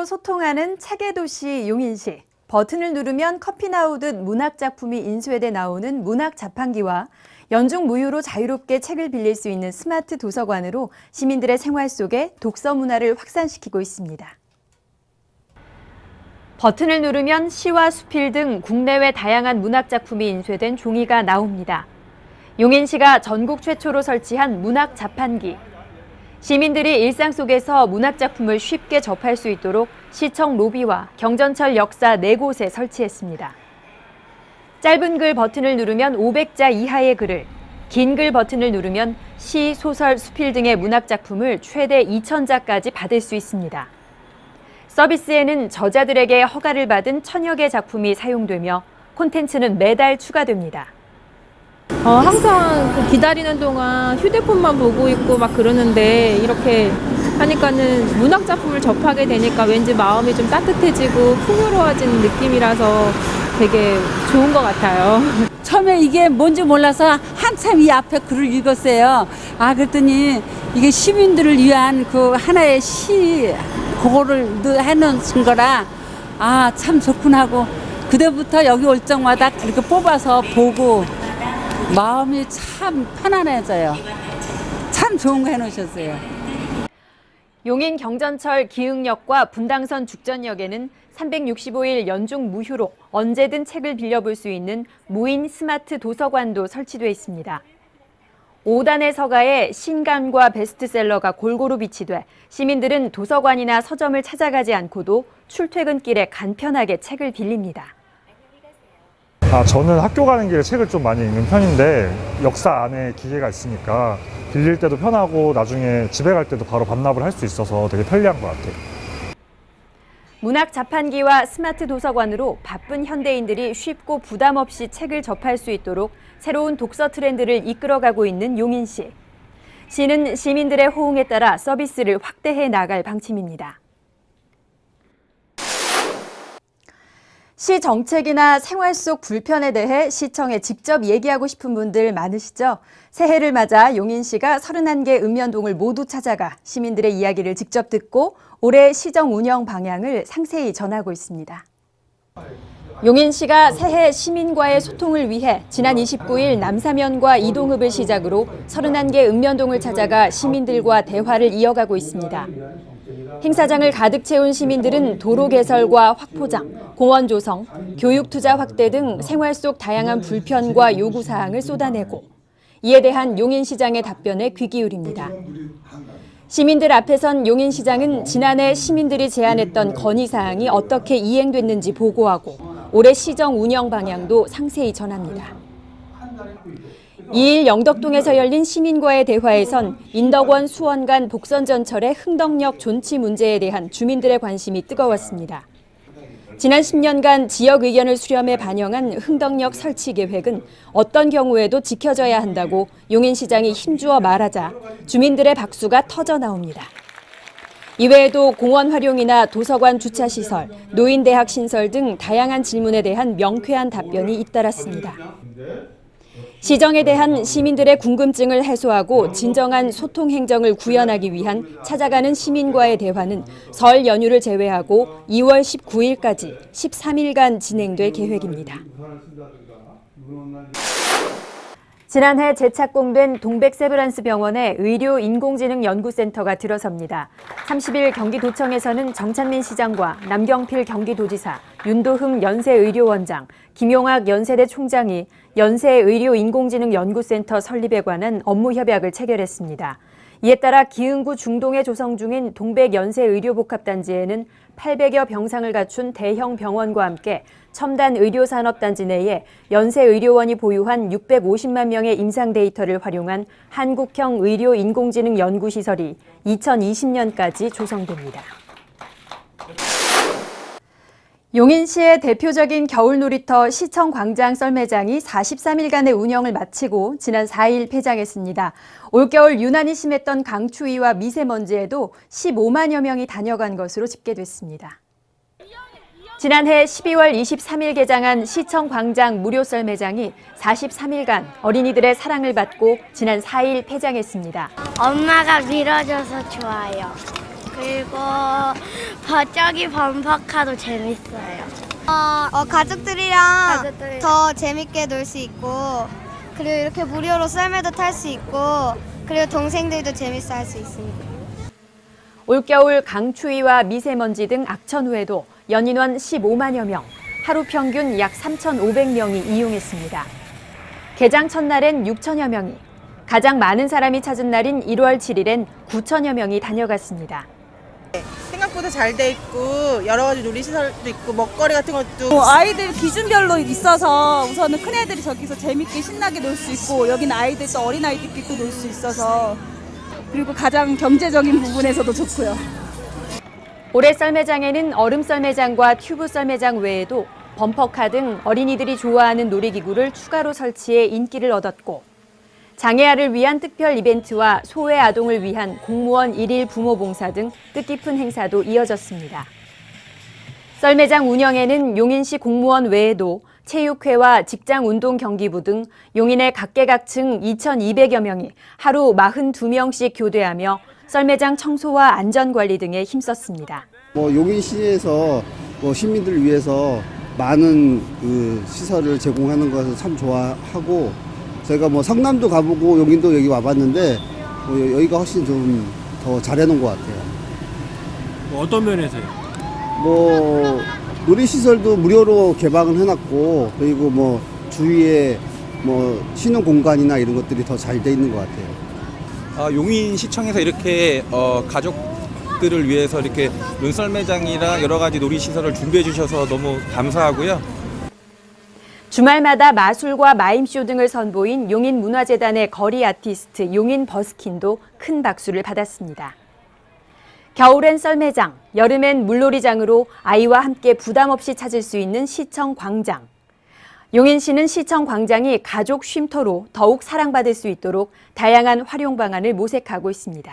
시민들하고 소통하는 책의 도시 용인시. 버튼을 누르면 커피 나오듯 문학 작품이 인쇄돼 나오는 문학 자판기와 연중 무휴로 자유롭게 책을 빌릴 수 있는 스마트 도서관으로 시민들의 생활 속에 독서 문화를 확산시키고 있습니다. 버튼을 누르면 시와 수필 등 국내외 다양한 문학 작품이 인쇄된 종이가 나옵니다. 용인시가 전국 최초로 설치한 문학 자판기. 시민들이 일상 속에서 문학 작품을 쉽게 접할 수 있도록 시청 로비와 경전철 역사 4곳에 설치했습니다. 짧은 글 버튼을 누르면 500자 이하의 글을, 긴 글 버튼을 누르면 시, 소설, 수필 등의 문학 작품을 최대 2000자까지 받을 수 있습니다. 서비스에는 저자들에게 허가를 받은 1000여 개 작품이 사용되며 콘텐츠는 매달 추가됩니다. 항상 기다리는 동안 휴대폰만 보고 있고 막 그러는데 이렇게 하니까는 문학 작품을 접하게 되니까 왠지 마음이 좀 따뜻해지고 풍요로워진 느낌이라서 되게 좋은 것 같아요. 처음에 이게 뭔지 몰라서 한참 이 앞에 글을 읽었어요. 그랬더니 이게 시민들을 위한 그 하나의 시, 그거를 해놓은 거라, 참 좋구나 하고, 그때부터 여기 올 적마다 이렇게 뽑아서 보고, 마음이 참 편안해져요. 참 좋은 거 해놓으셨어요. 용인 경전철 기흥역과 분당선 죽전역에는 365일 연중 무휴로 언제든 책을 빌려볼 수 있는 무인 스마트 도서관도 설치돼 있습니다. 5단의 서가에 신간과 베스트셀러가 골고루 비치돼 시민들은 도서관이나 서점을 찾아가지 않고도 출퇴근길에 간편하게 책을 빌립니다. 저는 학교 가는 길에 책을 좀 많이 읽는 편인데 역사 안에 기계가 있으니까 빌릴 때도 편하고 나중에 집에 갈 때도 바로 반납을 할 수 있어서 되게 편리한 것 같아요. 문학 자판기와 스마트 도서관으로 바쁜 현대인들이 쉽고 부담 없이 책을 접할 수 있도록 새로운 독서 트렌드를 이끌어가고 있는 용인시. 시는 시민들의 호응에 따라 서비스를 확대해 나갈 방침입니다. 시 정책이나 생활 속 불편에 대해 시청에 직접 얘기하고 싶은 분들 많으시죠? 새해를 맞아 용인시가 31개 읍면동을 모두 찾아가 시민들의 이야기를 직접 듣고 올해 시정 운영 방향을 상세히 전하고 있습니다. 용인시가 새해 시민과의 소통을 위해 지난 29일 남사면과 이동읍을 시작으로 31개 읍면동을 찾아가 시민들과 대화를 이어가고 있습니다. 행사장을 가득 채운 시민들은 도로 개설과 확포장, 공원 조성, 교육 투자 확대 등 생활 속 다양한 불편과 요구사항을 쏟아내고 이에 대한 용인시장의 답변에 귀 기울입니다. 시민들 앞에 선 용인시장은 지난해 시민들이 제안했던 건의사항이 어떻게 이행됐는지 보고하고 올해 시정 운영 방향도 상세히 전합니다. 2일 영덕동에서 열린 시민과의 대화에선 인덕원 수원간 복선전철의 흥덕역 존치 문제에 대한 주민들의 관심이 뜨거웠습니다. 지난 10년간 지역 의견을 수렴해 반영한 흥덕역 설치 계획은 어떤 경우에도 지켜져야 한다고 용인시장이 힘주어 말하자 주민들의 박수가 터져 나옵니다. 이외에도 공원 활용이나 도서관 주차시설, 노인대학 신설 등 다양한 질문에 대한 명쾌한 답변이 잇따랐습니다. 시정에 대한 시민들의 궁금증을 해소하고 진정한 소통 행정을 구현하기 위한 찾아가는 시민과의 대화는 설 연휴를 제외하고 2월 19일까지 13일간 진행될 계획입니다. 지난해 재착공된 동백세브란스 병원에 의료인공지능연구센터가 들어섭니다. 30일 경기도청에서는 정찬민 시장과 남경필 경기도지사, 윤도흠 연세의료원장, 김용학 연세대 총장이 연세의료인공지능연구센터 설립에 관한 업무협약을 체결했습니다. 이에 따라 기흥구 중동에 조성 중인 동백연세의료복합단지에는 800여 병상을 갖춘 대형 병원과 함께 첨단 의료산업단지 내에 연세의료원이 보유한 650만 명의 임상 데이터를 활용한 한국형 의료인공지능 연구시설이 2020년까지 조성됩니다. 용인시의 대표적인 겨울 놀이터 시청 광장 썰매장이 43일간의 운영을 마치고 지난 4일 폐장했습니다. 올겨울 유난히 심했던 강추위와 미세먼지에도 15만여 명이 다녀간 것으로 집계됐습니다. 지난해 12월 23일 개장한 시청 광장 무료 썰매장이 43일간 어린이들의 사랑을 받고 지난 4일 폐장했습니다. 엄마가 밀어줘서 좋아요. 그리고 저기 범퍼카도 재밌어요. 가족들이랑 가족들이랑. 더 재밌게 놀 수 있고, 그리고 이렇게 무료로 썰매도 탈 수 있고, 그리고 동생들도 재밌어 할 수 있습니다. 올겨울 강추위와 미세먼지 등 악천후에도 연인원 15만여 명, 하루 평균 약 3,500명이 이용했습니다. 개장 첫날엔 6천여 명이, 가장 많은 사람이 찾은 날인 1월 7일엔 9천여 명이 다녀갔습니다. 생각보다 잘 돼 있고 여러 가지 놀이시설도 있고 먹거리 같은 것도 아이들 기준별로 있어서 우선은 큰애들이 저기서 재밌게 신나게 놀 수 있고 여기는 아이들 또 어린아이들끼리 또 놀 수 있어서 그리고 가장 경제적인 부분에서도 좋고요. 올해 썰매장에는 얼음 썰매장과 튜브 썰매장 외에도 범퍼카 등 어린이들이 좋아하는 놀이기구를 추가로 설치해 인기를 얻었고 장애아를 위한 특별 이벤트와 소외 아동을 위한 공무원 1일 부모 봉사 등 뜻깊은 행사도 이어졌습니다. 썰매장 운영에는 용인시 공무원 외에도 체육회와 직장운동경기부 등 용인의 각계각층 2,200여 명이 하루 42명씩 교대하며 썰매장 청소와 안전관리 등에 힘썼습니다. 용인시에서 시민들을 위해서 많은 시설을 제공하는 것을 참 좋아하고 저희가 성남도 가보고 용인도 여기 와봤는데 여기가 훨씬 좀 더 잘해놓은 것 같아요. 어떤 면에서요? 놀이시설도 무료로 개방을 해놨고 그리고 주위에 쉬는 공간이나 이런 것들이 더 잘 돼 있는 것 같아요. 용인시청에서 이렇게 가족들을 위해서 이렇게 눈썰매장이랑 여러 가지 놀이시설을 준비해 주셔서 너무 감사하고요. 주말마다 마술과 마임쇼 등을 선보인 용인문화재단의 거리 아티스트 용인 버스킨도 큰 박수를 받았습니다. 겨울엔 썰매장, 여름엔 물놀이장으로 아이와 함께 부담 없이 찾을 수 있는 시청 광장. 용인시는 시청 광장이 가족 쉼터로 더욱 사랑받을 수 있도록 다양한 활용 방안을 모색하고 있습니다.